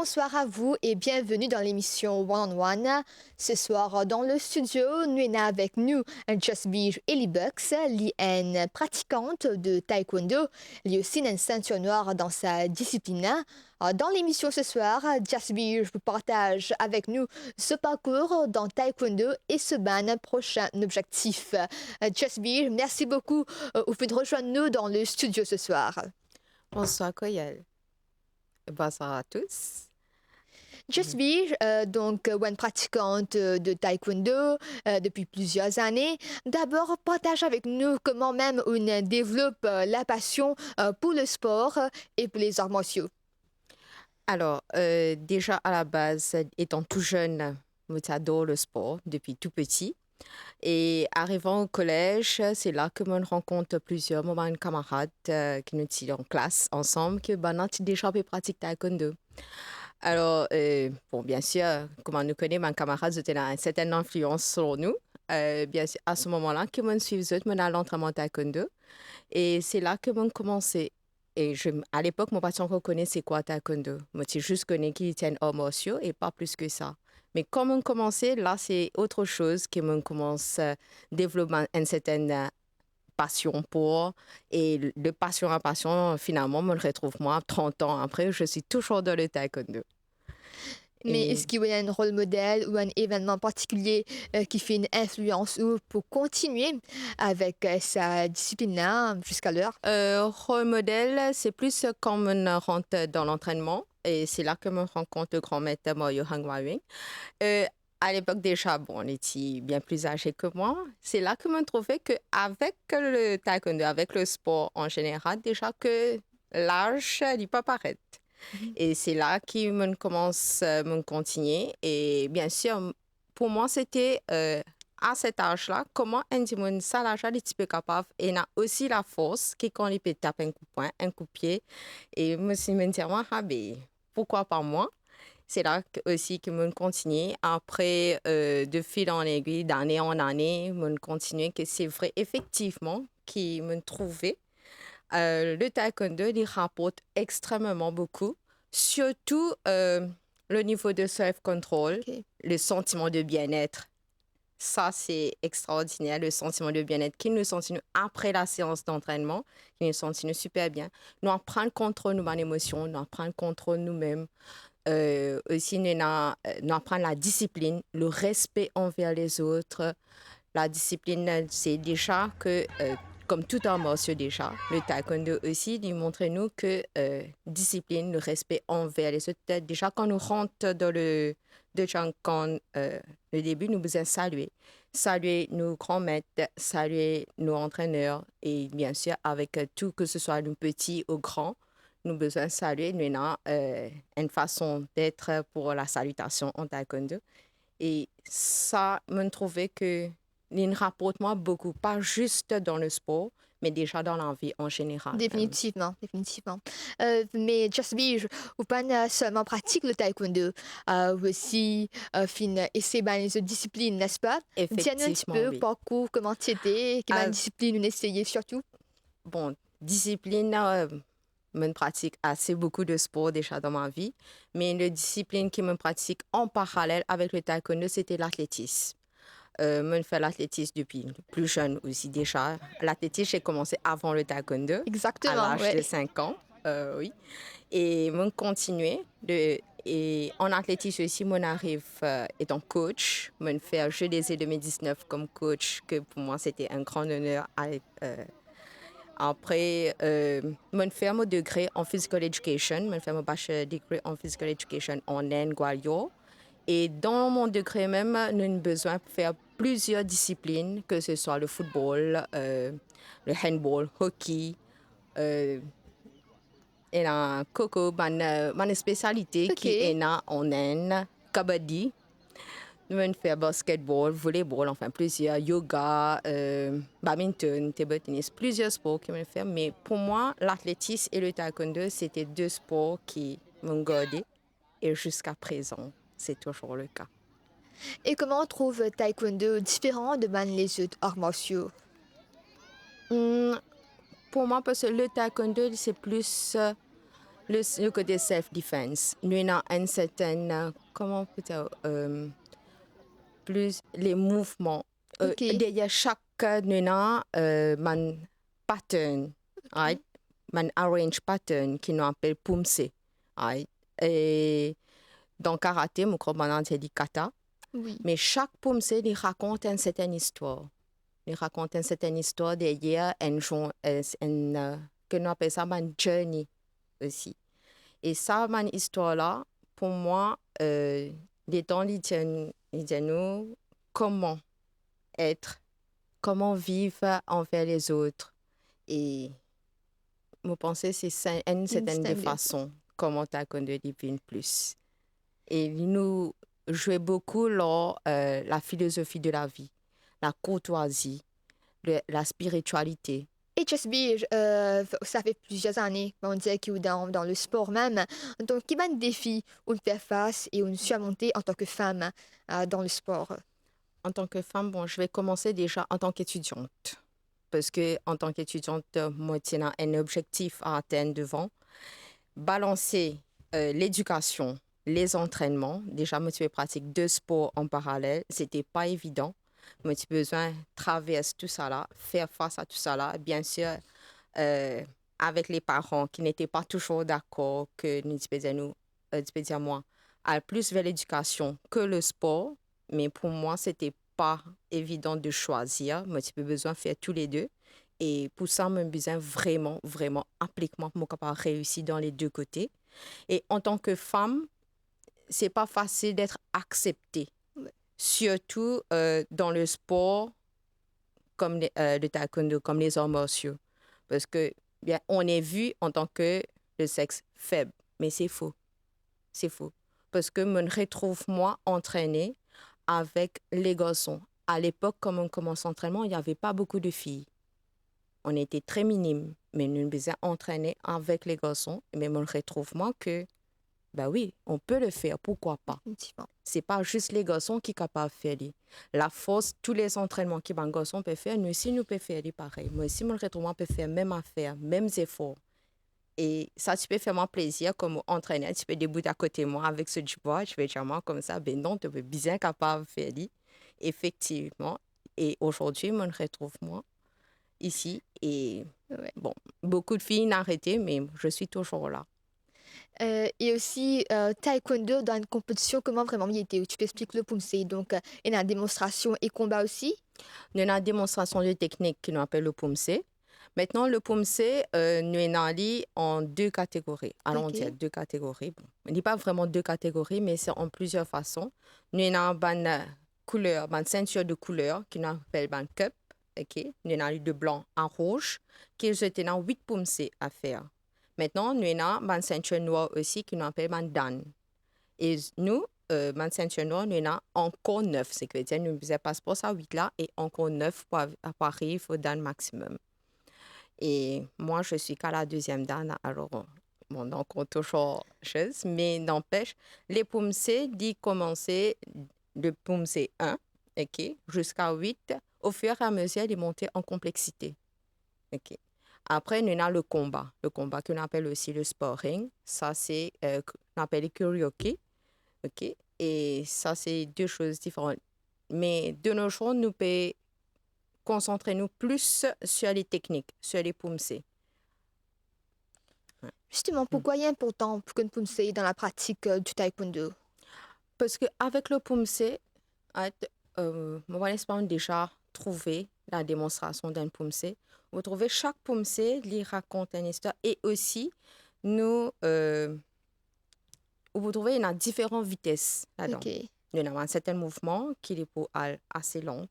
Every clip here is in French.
bonsoir à vous et bienvenue dans l'émission One on One. Ce soir, dans le studio, nous avons avec nous Just Beach Ellie Bucks, une pratiquante de taekwondo, elle est aussi une ceinture noire dans sa discipline. Dans l'émission ce soir, Just Beach vous partage avec nous ce parcours dans taekwondo et ce ban prochain objectif. Just Beach, merci beaucoup au fait de rejoindre nous dans le studio ce soir. Bonsoir, Koyel. Bonsoir à tous. Just Beach, donc une pratiquante de taekwondo depuis plusieurs années. D'abord, partage avec nous comment même on développe la passion pour le sport et pour les arts martiaux. Alors, déjà à la base, étant tout jeune, j'adore le sport depuis tout petit. Et arrivant au collège, c'est là que je rencontre plusieurs de camarades qui nous étaient en classe ensemble, que ben, on déjà pratique taekwondo. Alors, bon, bien sûr, comme on nous connaît, mes camarades étaient une certaine influence sur nous. Bien sûr, à ce moment-là, que je suis à l'entraînement taekwondo. Et c'est là que je commencé. Et à l'époque, je ne encore connaissais c'est quoi taekwondo. Moi, je juste connais qui était un art martiaux et pas plus que ça. Mais quand on commençait, là, c'est autre chose que on commence à développer une certaine passion pour. Et de passion à passion, finalement, je me retrouve moi, 30 ans après, je suis toujours dans le taekwondo. Mais Et est-ce qu'il y a un rôle modèle ou un événement particulier qui fait une influence ou pour continuer avec sa discipline-là jusqu'à l'heure? rôle modèle, c'est plus quand on rentre dans l'entraînement. Et c'est là que je rencontre le grand maître Mario Hangwawing. À l'époque déjà, bon, on était bien plus âgé que moi. C'est là que je trouvais qu'avec le taekwondo, avec le sport en général, déjà que l'âge, il peut paraître. Mhm. Et c'est là qu'il me commence à me continuer. Et bien sûr, pour moi, c'était à cet âge-là, comment un petit ça l'âge est petit peu capable et il a aussi la force qui quand il peut taper un coup de poing, un coup de pied. Et je me suis dit, ah, ben, pourquoi pas moi? C'est là aussi que je continue. Après, de fil en aiguille, d'année en année, je continue que c'est vrai, effectivement, qui me trouvait. Le taekwondo, il rapporte extrêmement beaucoup, surtout le niveau de self-control, Ok. le sentiment de bien-être. Ça, c'est extraordinaire, le sentiment de bien-être qui nous sentit après la séance d'entraînement, qui nous sentit super bien. Nous prendre contrôle de nos émotions, nous prendre contrôle de nous-mêmes. Aussi, nous apprendre la discipline, le respect envers les autres. La discipline, c'est déjà que, comme tout en martial déjà, le taekwondo aussi, il montre nous que discipline, le respect envers les autres. Déjà, quand nous rentrons dans le quand le début, nous besoin saluer. Saluer nos grands maîtres, saluer nos entraîneurs et bien sûr, avec tout, que ce soit nous petits ou grands, nous besoin saluer. Nous avons une façon d'être pour la salutation en taekwondo. Et ça, me trouvait que il rapporte moi beaucoup, pas juste dans le sport, mais déjà dans la vie en général même. Définitivement, définitivement. Mais Just Beach, vous pas seulement pratique le taekwondo, vous aussi fin essayer les autres disciplines, n'est-ce pas? Dis-nous un petit Effectivement, peu oui. parcours, comment tu étais, quelle Ah, discipline vous essayez surtout. bon, discipline, je pratique assez beaucoup de sport déjà dans ma vie, mais la discipline qui me pratique en parallèle avec le taekwondo, c'était l'athlétisme. Je fais l'athlétisme depuis plus jeune aussi déjà. L'athlétisme, j'ai commencé avant le taekwondo, à Exactement, l'âge ouais. de 5 ans, oui. Et je continuer et en athlétisme aussi, mon arrive étant coach. Je fais Jeux des 2019 comme coach, que pour moi, c'était un grand honneur. Après, je fais mon degré en physical education. Je fais mon bachelor degree en physical education en Inde, Gwalior. Et dans mon degré même, nous avons besoin de faire plusieurs disciplines, que ce soit le football, le handball, hockey, euh, et la coco, ma spécialité Ok. qui est là en Inde, kabaddi. Nous allons faire basketball, volleyball, enfin plusieurs, yoga, badminton, table tennis, plusieurs sports que je faire. Mais pour moi, l'athlétisme et le taekwondo, c'était deux sports qui m'ont gardé. Et jusqu'à présent, c'est toujours le cas. Et comment on trouve taekwondo différent de les autres arts martiaux? Hum, pour moi, parce que le taekwondo, c'est plus le côté self-defense. Nous avons une certaine, comment peut-être, plus les mouvements. Ok. Derrière chaque nous avons un pattern, right? Un arrange pattern qui nous appelle pumse. Right? Et dans karaté, je crois qu'on dit kata. Oui. Mais chaque pumse, il raconte une certaine histoire. Il raconte une certaine histoire derrière que nous appelons ça une journey aussi. Et ça, une histoire-là, pour moi, les temps, ils disent nous comment être, comment vivre envers les autres. Et je pense que c'est une certaine de façon comment tu as connu divine plus. Et nous jouons beaucoup la philosophie de la vie, la courtoisie, la spiritualité. Et HSB, ça fait plusieurs années, on dirait que dans le sport même. Donc, quel est un défi où on fait face et où on surmonter en tant que femme dans le sport? En tant que femme, bon, je vais commencer déjà en tant qu'étudiante. Parce que en tant qu'étudiante, moi, j'ai un objectif à atteindre devant. Balancer l'éducation, les entraînements. Déjà, moi, tu pratique deux sports en parallèle. C'était pas évident. Moi, tu as besoin de traverser tout ça là, faire face à tout ça là. Bien sûr, avec les parents qui n'étaient pas toujours d'accord, que nous disons moi, à plus vers l'éducation que le sport. Mais pour moi, c'était pas évident de choisir. Moi, tu as besoin de faire tous les deux. Et pour ça, j'ai besoin vraiment, vraiment appliquement pour capable réussir dans les deux côtés. Et en tant que femme, c'est pas facile d'être acceptée, surtout dans le sport comme le taekwondo, comme les arts martiaux. Parce que bien, on est vu en tant que le sexe faible, mais c'est faux. C'est faux. Parce que je me retrouve, moi, entraînée avec les garçons. À l'époque, quand on commence l'entraînement, il n'y avait pas beaucoup de filles. On était très minimes, mais nous nous entraîner avec les garçons. Mais je me retrouve, moi, que, ben oui, on peut le faire, pourquoi pas. C'est pas juste les garçons qui sont capables de faire. La force, tous les entraînements que les garçons peuvent faire, nous aussi, nous pouvons faire pareil. Moi aussi, je me retrouve, moi, peut faire même affaire, mêmes efforts. Et ça, tu peux faire mon plaisir comme entraîneur. Tu peux débuter à côté de moi avec ce du bois. Je vais dire moi comme ça, ben non, tu es bien capable de faire. Effectivement. Et aujourd'hui, je me retrouve moi ici. Et bon, beaucoup de filles n'ont arrêté, mais je suis toujours là. Et aussi, taekwondo dans une compétition, comment vraiment il était? Tu peux expliquer le pumse. Donc, il y a une démonstration et combat aussi. Nous avons une démonstration de technique qui nous appelle le pumse. Maintenant, le pumse, nous avons en deux catégories. Alors, on dit deux catégories. Bon, on ne dit pas vraiment deux catégories, mais c'est en plusieurs façons. Nous avons une couleur, une ceinture de couleur qui nous appelle une cup. Okay? Nous avons de blanc en rouge, qui ont 8 pumse à faire. Maintenant, nous avons une ceinture noire aussi qui nous appelle une dan. Et nous, ma ceinture noire, nous avons encore 9. C'est que nous avons passeport à 8 là et encore 9 pour arriver au dan maximum. Et moi, je suis qu'à la deuxième dan, alors bon, donc on touche aux choses, mais n'empêche, les pumse d'y commencer de pumse 1, okay, jusqu'à 8, au fur et à mesure de monter en complexité. Okay. Après, nous avons le combat qu'on appelle aussi le sparring. Ça, c'est qu'on appelle le karaoke. Okay? Et ça, c'est deux choses différentes. Mais de nos jours, nous pouvons concentrer nous plus sur les techniques, sur les pumse. Justement, pourquoi il est important pour qu'une pumse dans la pratique du taekwondo? Parce qu'avec le pumse, on a déjà trouvé la démonstration d'un pumse. Vous trouvez chaque pumse, il raconte une histoire. Et aussi, nous, vous trouvez il y a différentes vitesses là-dedans. Okay. Il y a un certain mouvement qui est pour assez lent.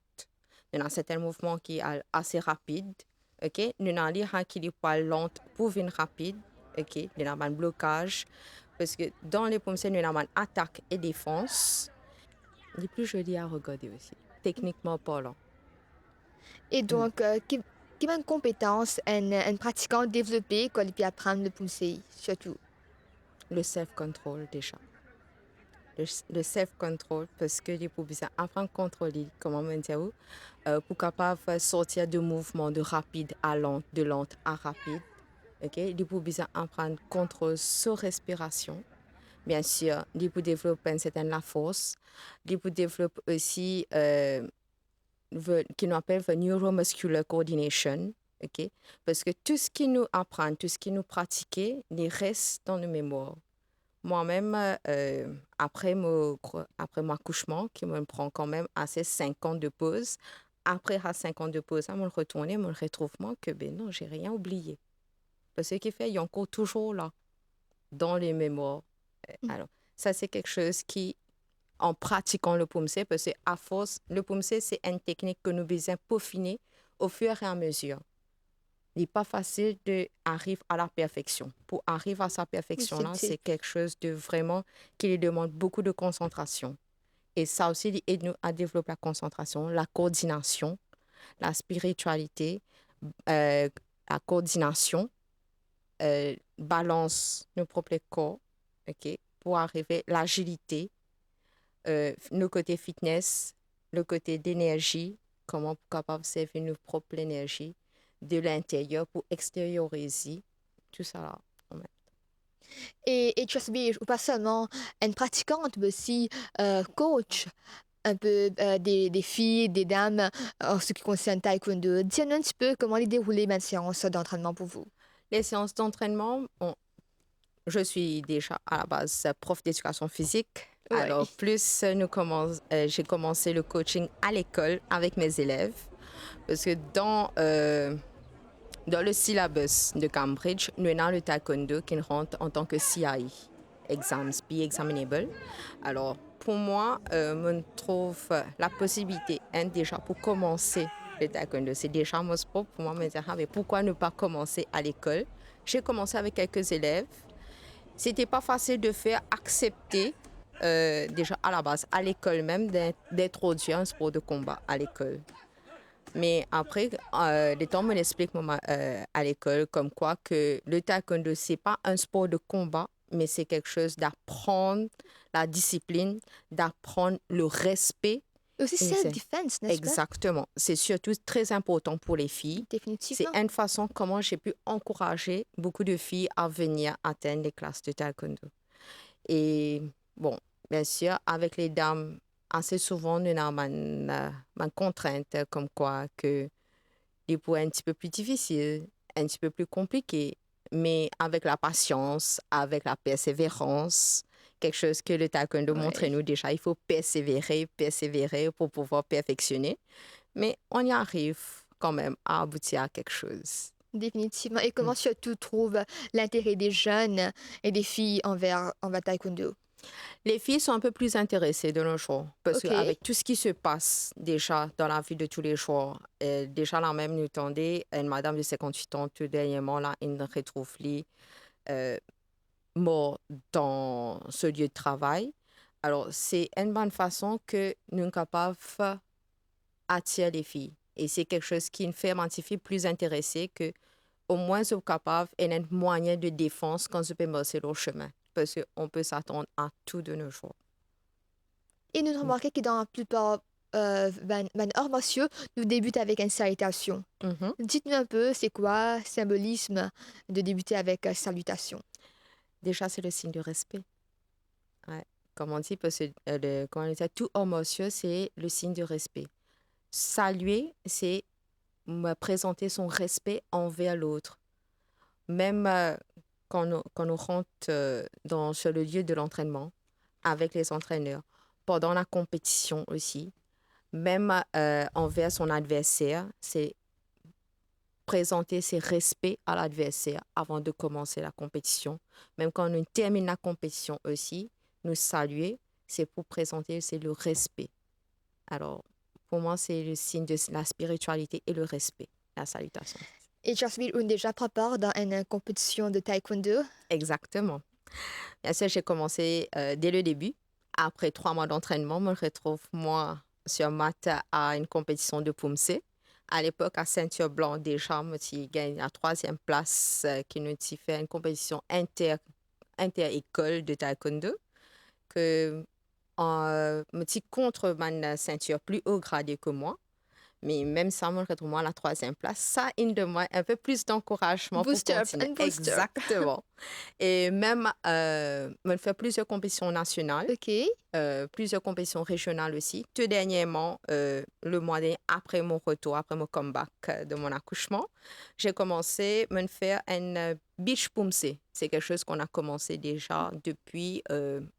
Il y a un certain mouvement qui est assez rapide. Okay? Il y a un qui est pour lent pour venir rapide. Okay? Il y a un blocage. Parce que dans les pommes, il y a une attaque et défense. Il est plus joli à regarder aussi, techniquement parlant. Et donc, quelle compétence un pratiquant développé quand il peut apprendre le pumse, surtout? Le self-control déjà. Le self-control, parce que les pour apprendre à contrôler, comment on dit, pour capable sortir de mouvements de rapide à lente, de lente à rapide. OK? Il faut bien apprendre contre sa respiration. Bien sûr, il faut développer une certaine la force. Il faut développer aussi qui nous appelle the neuromuscular coordination. OK? Parce que tout ce qui nous apprend, tout ce qui nous pratique, il reste dans nos mémoires. Moi-même, après mon accouchement, qui me prend quand même assez 5 ans de pause, après à 5 ans de pause, à me retourner, me retrouve moi que ben non, j'ai rien oublié. Parce que ce qui fait, il est encore toujours là, dans les mémoires. Alors, ça, c'est quelque chose qui, en pratiquant le POMC, parce que à force, le POMC, c'est une technique que nous besoin peaufiner au fur et à mesure. Il n'est pas facile d'arriver à la perfection. Pour arriver à sa Oui, perfection-là, c'est quelque chose de vraiment qui lui demande beaucoup de concentration. Et ça aussi, il aide nous à développer la concentration, la coordination, la spiritualité, la coordination, balance nos propres corps, OK, pour arriver l'agilité, nos côtés fitness, le côté d'énergie, comment capable de servir nos propres énergies de l'intérieur pour extérioriser tout ça là. Et Just Be, ou pas seulement une pratiquante, mais aussi coach un peu des filles, des dames en ce qui concerne Taekwondo. Dis-nous un petit peu comment les dérouler ma séance d'entraînement pour vous. Les séances d'entraînement, je suis déjà à la base prof d'éducation physique. Oui. Alors, plus j'ai commencé le coaching à l'école avec mes élèves. Parce que dans le syllabus de Cambridge, nous avons le taekwondo qui rentre en tant que CIE, Exams Be Examinable. Alors, pour moi, je trouve la possibilité, déjà pour commencer le taekwondo, c'est déjà mon sport. Pour moi, je me disais, mais pourquoi ne pas commencer à l'école? J'ai commencé avec quelques élèves. C'était pas facile de faire accepter, déjà à la base, à l'école même, d'introduire un sport de combat à l'école. Mais après, les temps me l'expliquent à l'école comme quoi que le taekwondo, c'est pas un sport de combat, mais c'est quelque chose d'apprendre la discipline, d'apprendre le respect. Aussi Et c'est self-defense, n'est-ce pas? exactement. C'est surtout très important pour les filles. C'est Définitivement. une façon comment j'ai pu encourager beaucoup de filles à venir atteindre les classes de taekwondo. Et bon, bien sûr, avec les dames, assez souvent, nous avons une contrainte comme quoi que les points un petit peu plus difficiles, un petit peu plus compliqués, mais avec la patience, avec la persévérance, quelque chose que le taekwondo montre Ouais. nous déjà, il faut persévérer, persévérer pour pouvoir perfectionner. Mais on y arrive quand même à aboutir à quelque chose. Définitivement. Et Mm. comment tu trouves l'intérêt des jeunes et des filles envers Taekwondo? Les filles sont un peu plus intéressées de nos jours parce Ok. qu'avec tout ce qui se passe déjà dans la vie de tous les jours, déjà la même nous tendait, une madame de 58 ans, tout dernièrement, là, une retrouve euh, mort dans ce lieu de travail. Alors, c'est une bonne façon que nous sommes capables d'attirer les filles. Et c'est quelque chose qui nous fait m'identifier plus intéressé que au moins sont capables et un moyen de défense quand je peux marcher le chemin. Parce qu'on peut s'attendre à tout de nos jours. Et nous Mm. remarquons que dans la plupart van arts martiaux, nous débutons avec une salutation. Mhm. Dites-nous un peu, c'est quoi le symbolisme de débuter avec salutation? Déjà, c'est le signe de respect. Ouais. Comme on dit, parce que quand on dit tout homme monsieur, c'est le signe de respect. Saluer, c'est me présenter son respect envers l'autre. Même quand on rentre sur le lieu de l'entraînement avec les entraîneurs, pendant la compétition aussi, même envers son adversaire, c'est présenter ses respects à l'adversaire avant de commencer la compétition. Même quand on termine la compétition aussi, nous saluer, c'est pour présenter, c'est le respect. Alors, pour moi, c'est le signe de la spiritualité et le respect, la salutation. Et Jasmine, on déjà prépare dans une compétition de taekwondo? Exactement. Bien sûr, j'ai commencé dès le début. Après 3 mois d'entraînement, je me retrouve, moi, sur mat à une compétition de Pumse. À l'époque, à ceinture blanc, déjà, je gagne la 3e place qui nous fait une compétition inter-école de taekwondo. Que je contre ma ceinture plus haut gradé que moi. Mais même ça, me retrouve moi à la troisième place. Ça, il demande un peu plus d'encouragement pour Booster up continuer. and booster up. Exactement. Et même, me fait plusieurs compétitions nationales, OK. plusieurs compétitions régionales aussi. Tout dernièrement, le mois dernier, après mon retour, après mon comeback de mon accouchement, j'ai commencé à me faire un beach pumse. C'est quelque chose qu'on a commencé déjà depuis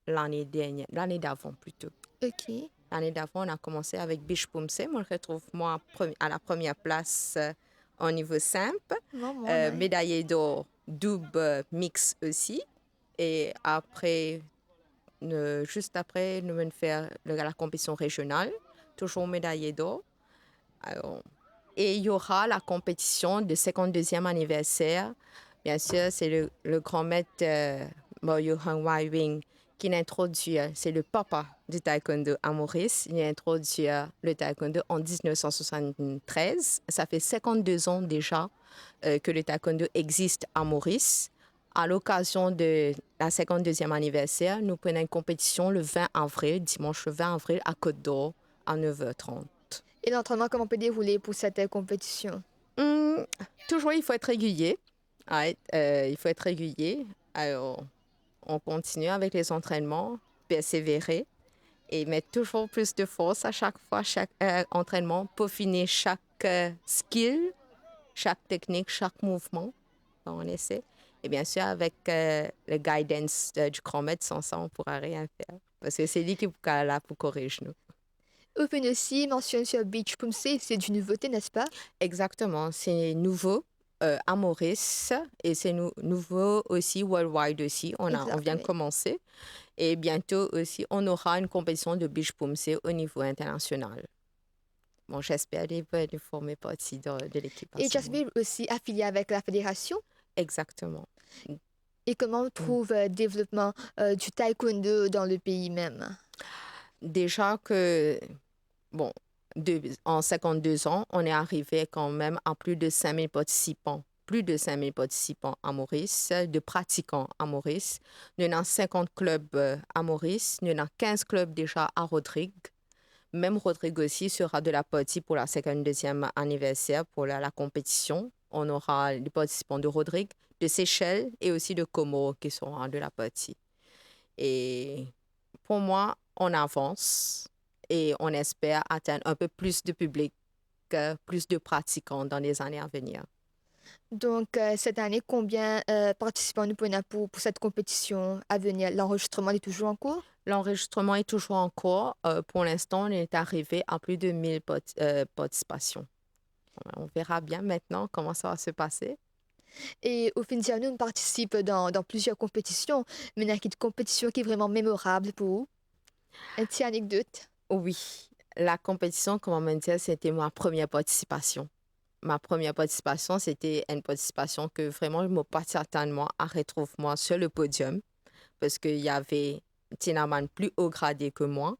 l'année dernière, l'année d'avant plutôt. OK. L'année d'avant, on a commencé avec beach pumse. Moi, je retrouve moi à la première place au niveau simple, Maman, nice. médaillée d'or double mix aussi. Et après, juste après, nous allons faire la compétition régionale, toujours médaillée d'or. Alors, et il y aura la compétition de 52e anniversaire. Bien sûr, c'est le grand maître Moyo Hung Wai Wing qui introduit, c'est le papa du taekwondo à Maurice. Il a introduit le taekwondo en 1973. Ça fait 52 ans déjà que le taekwondo existe à Maurice. À l'occasion de la 52e anniversaire, nous prenons une compétition le 20 avril, dimanche le 20 avril, à Côte-d'Or, à 9h30. Et l'entraînement, comment peut dérouler pour cette compétition? Hum, toujours, il faut être régulier. Ouais, il faut être régulier. Alors, on continue avec les entraînements, persévérer et mettre toujours plus de force à chaque fois, chaque entraînement, peaufiner chaque skill, chaque technique, chaque mouvement. On essaie. Et bien sûr, avec le guidance du grand maître, sans ça, on ne pourra rien faire. Parce que c'est lui qui est là pour corriger nous. Open aussi mentionne sur Beach Pumse, c'est d'une nouveauté, n'est-ce pas? Exactement, c'est nouveau à Maurice et c'est nouveau aussi worldwide aussi. On vient de Exactly. commencer et bientôt aussi on aura une compétition de beach pumse au niveau international. Bon, j'espère qu'ils vont former partie de l'équipe à Et ce moment. Jasmine aussi affilié avec la fédération. Exactement. Et comment on trouve le développement du taekwondo dans le pays même? Déjà que, bon, en 52 ans, on est arrivé quand même à plus de 5000 participants. Plus de 5000 participants à Maurice, de pratiquants à Maurice. Nous avons 50 clubs à Maurice. Nous avons 15 clubs déjà à Rodrigue. Même Rodrigue aussi sera de la partie pour la 52e anniversaire, pour la compétition. On aura les participants de Rodrigue, de Seychelles et aussi de Comores qui seront de la partie. Et pour moi, on avance et on espère atteindre un peu plus de public, plus de pratiquants dans les années à venir. Donc, cette année, combien de participants nous prenons pour cette compétition à venir? L'enregistrement est toujours en cours? L'enregistrement est toujours en cours. Pour l'instant, on est arrivé à plus de 1000 participations. On verra bien maintenant comment ça va se passer. Et au final, nous, on participe dans plusieurs compétitions, mais il y a une compétition qui est vraiment mémorable pour vous. Une petite anecdote. Oui, la compétition, comme on me dit, c'était ma première participation. Ma première participation, c'était une participation que vraiment, je me pas certainement à retrouver moi sur le podium parce qu'il y avait Tinaman plus haut gradé que moi.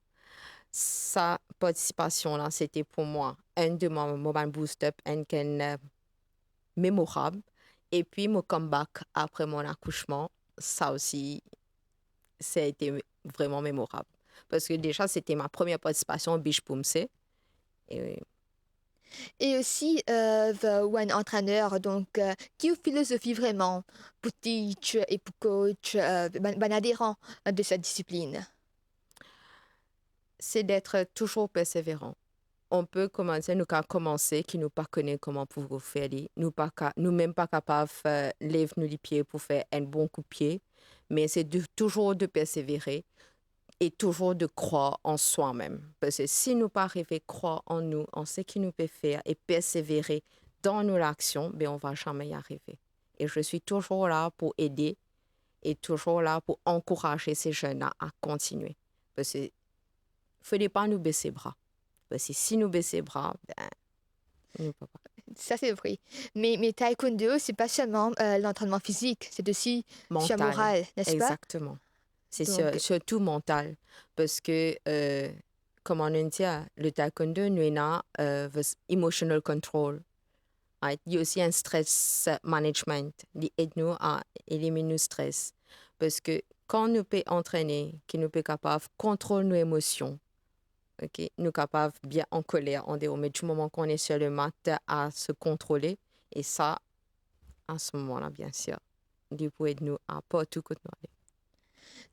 Sa participation-là, c'était pour moi un de mes moments boost-up, mémorable. Et puis, mon comeback après mon accouchement, ça aussi, ça a été vraiment mémorable. Parce que déjà, c'était ma première participation au Beach Pumse. Et Et aussi, ou un entraîneur, donc, qui est philosophie vraiment pour teach et pour coach, adhérent de cette discipline. c'est d'être toujours persévérant. On peut commencer, nous qu'à commencer, qui nous pas connaît comment pouvoir faire, nous même pas capables de lever nous les pieds pour faire un bon coup de pied, mais c'est toujours de persévérer et toujours de croire en soi-même. Parce que si nous pas arriver à croire en nous, en ce qu'il nous peut faire et persévérer dans nos actions, ben on va jamais y arriver. Et je suis toujours là pour aider et toujours là pour encourager ces jeunes-là à continuer. Parce qu'il ne faut pas nous baisser les bras. Parce que si nous baissons les bras, ben, nous ne pouvons pas. Ça, c'est vrai. Mais taekwondo, c'est pas seulement l'entraînement physique, c'est aussi sur Mental, moral, n'est-ce pas? exactement. C'est Donc, surtout mental. Parce que, comme on dit, le taekwondo, nous avons emotional control. Right? Il y a aussi un stress management. Il aide nous à éliminer le stress. Parce que quand nous pouvons entraîner, que nous sommes capables de contrôler nos émotions, OK? Nous capables bien en colère, en dehors, mais du moment qu'on est sur le mat à se contrôler, et ça, à ce moment-là, bien sûr, Dieu peut aider nous à pas tout contrôler.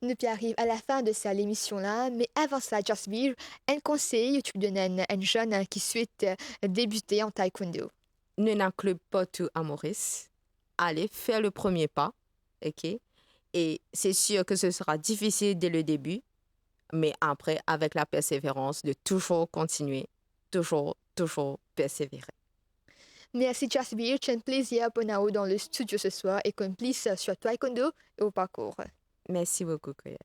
Nous puis arrive à la fin de cette émission-là, mais avant ça, Just Beer, un conseil que tu donnes à un jeune qui souhaite débuter en taekwondo. Ne n'inclut pas tout à Maurice. Allez, faire le premier pas, OK? Et c'est sûr que ce sera difficile dès le début, mais après, avec la persévérance, de toujours continuer, toujours persévérer. Merci Just Beer, c'est un plaisir pour nous dans le studio ce soir et qu'on plisse sur taekwondo et au parcours. Merci beaucoup, Koya.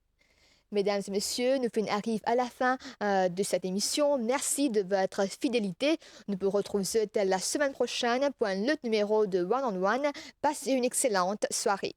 Mesdames et messieurs, nous arrivons à la fin de cette émission. Merci de votre fidélité. Nous vous retrouvons la semaine prochaine pour un autre numéro de One on One. Passez une excellente soirée.